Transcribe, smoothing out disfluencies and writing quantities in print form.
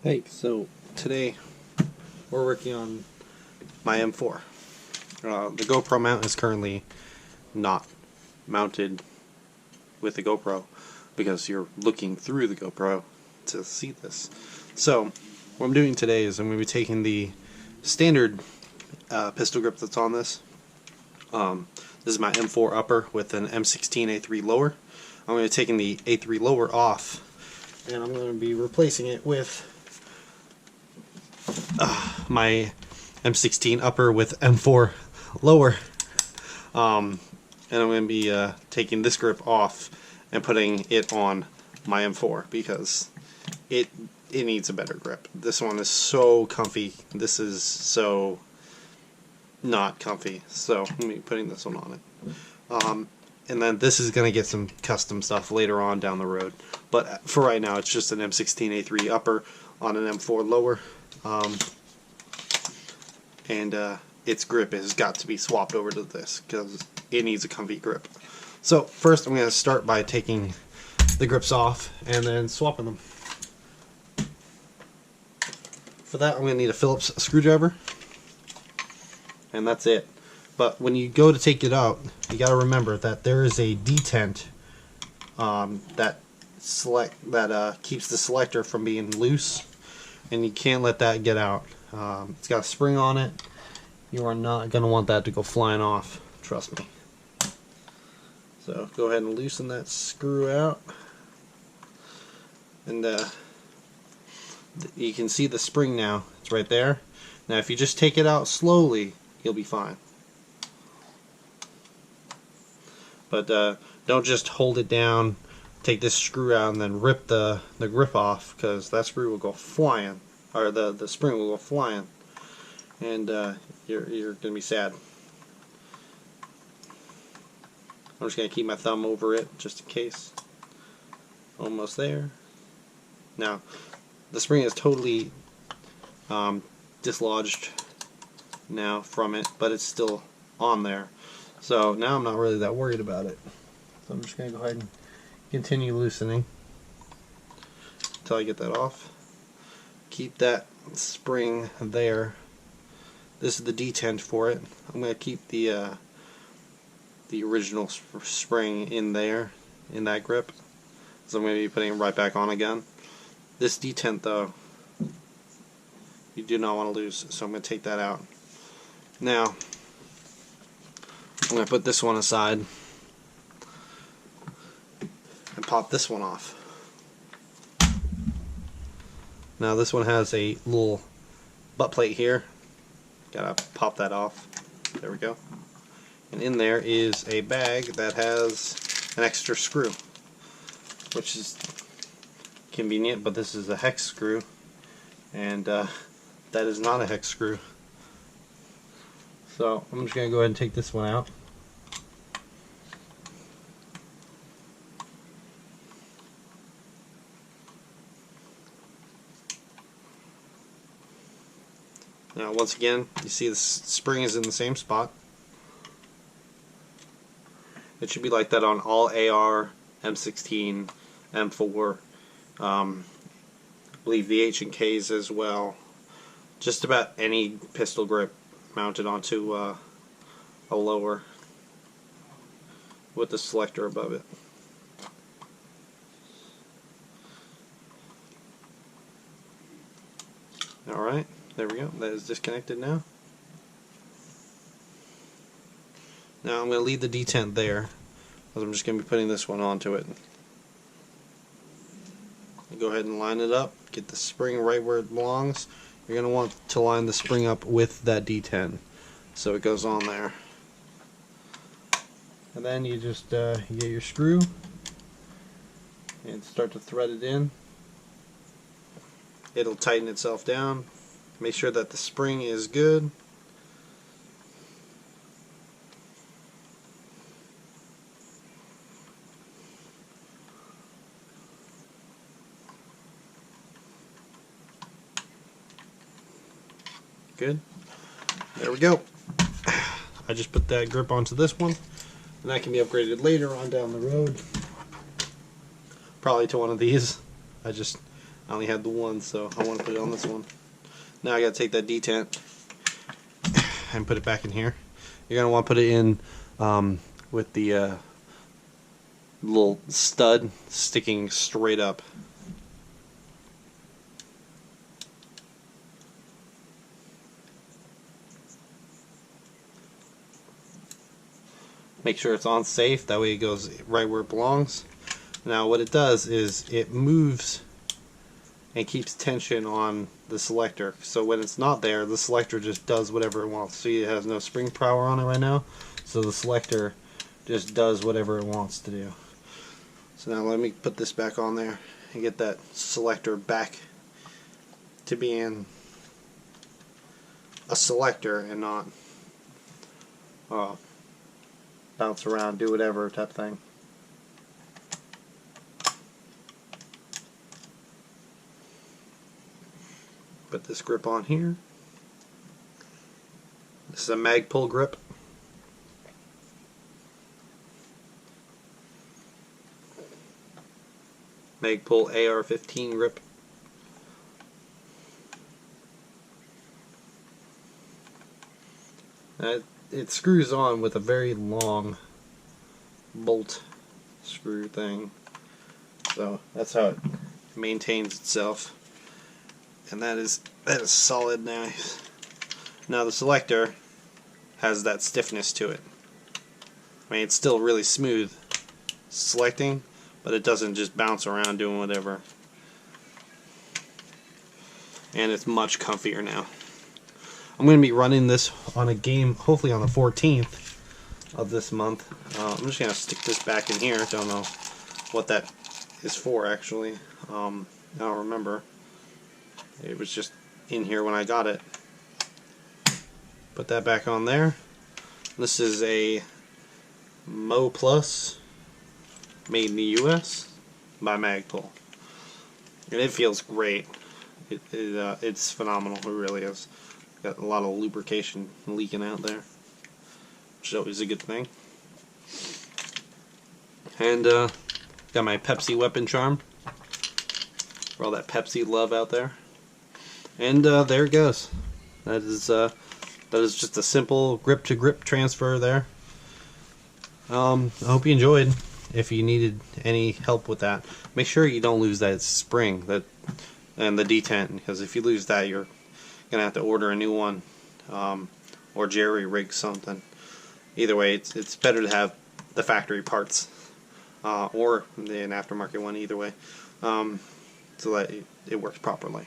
Hey, so today we're working on my M4. The GoPro mount is currently not mounted with the GoPro because you're looking through the GoPro to see this. So what I'm doing today is I'm going to be taking the standard pistol grip that's on this. This is my M4 upper with an M16 A3 lower. I'm going to be taking the A3 lower off and I'm going to be replacing it with my M16 upper with M4 lower, and I'm going to be taking this grip off and putting it on my M4 because it needs a better grip. This one is so comfy. This is so not comfy. So I'm going to be putting this one on it. And then this is going to get some custom stuff later on down the road. But for right now, it's just an M16 A3 upper on an M4 lower. And its grip has got to be swapped over to this because it needs a comfy grip. So first I'm going to start by taking the grips off and then swapping them. For that I'm going to need a Phillips screwdriver, and that's it. But when you go to take it out, you got to remember that there is a detent that keeps the selector from being loose, and you can't let that get out. It's got a spring on it. You are not going to want that to go flying off, trust me. So go ahead and loosen that screw out, and you can see the spring now. It's right there. Now if you just take it out slowly, you'll be fine. But don't just hold it down, take this screw out, and then rip the grip off, because that screw will go flying, or the spring will go flying, and you're going to be sad. I'm just going to keep my thumb over it just in case. Almost there. Now, the spring is totally dislodged now from it, but it's still on there. So now I'm not really that worried about it. So I'm just going to go ahead and continue loosening until I get that off. Keep that spring there. This is the detent for it. I'm going to keep the original spring in there, in that grip. So I'm going to be putting it right back on again. This detent though, you do not want to lose, so I'm going to take that out. Now, I'm going to put this one aside and pop this one off. Now this one has a little butt plate here. Gotta pop that off. There we go. And in there is a bag that has an extra screw, which is convenient, but this is a hex screw, and that is not a hex screw. So I'm just going to go ahead and take this one out. Now once again, you see the spring is in the same spot. It should be like that on all AR, M16, M4, I believe the H&Ks as well. Just about any pistol grip mounted onto a lower with the selector above it. Alright, there we go. That is disconnected now. Now I'm going to leave the detent there, because I'm just going to be putting this one onto it. Go ahead and line it up, get the spring right where it belongs. You're going to want to line the spring up with that detent, so it goes on there. And then you just you get your screw and start to thread it in. It'll tighten itself down. Make sure that the spring is good. Good. There we go. I just put that grip onto this one, and that can be upgraded later on down the road. Probably to one of these. I only had the one, so I want to put it on this one. Now I got to take that detent and put it back in here. You're going to want to put it in with the little stud sticking straight up. Make sure it's on safe, that way it goes right where it belongs. Now what it does is it moves and keeps tension on the selector, so when it's not there, the selector just does whatever it wants. See, it has no spring power on it right now, so the selector just does whatever it wants to do. So now let me put this back on there and get that selector back to being a selector and not bounce around, do whatever type thing. Put this grip on here. This is a Magpul grip. Magpul AR-15 grip. It screws on with a very long bolt screw thing, so that's how it maintains itself, and that is solid now. Now the selector has that stiffness to it. I mean, it's still really smooth selecting, but it doesn't just bounce around doing whatever, and it's much comfier now. I'm going to be running this on a game, hopefully on the 14th of this month. I'm just going to stick this back in here. Don't know what that is for, actually. I don't remember. It was just in here when I got it. Put that back on there. This is a Mo Plus, made in the US by Magpul, and it feels great. It's phenomenal. It really is. Got a lot of lubrication leaking out there, which is always a good thing. And got my Pepsi weapon charm for all that Pepsi love out there. And there it goes. That is just a simple grip to grip transfer there. I hope you enjoyed. If you needed any help with that, make sure you don't lose that spring and the detent, because if you lose that, you're gonna have to order a new one, or jerry rig something. Either way, it's better to have the factory parts, or an aftermarket one. Either way, so that it works properly.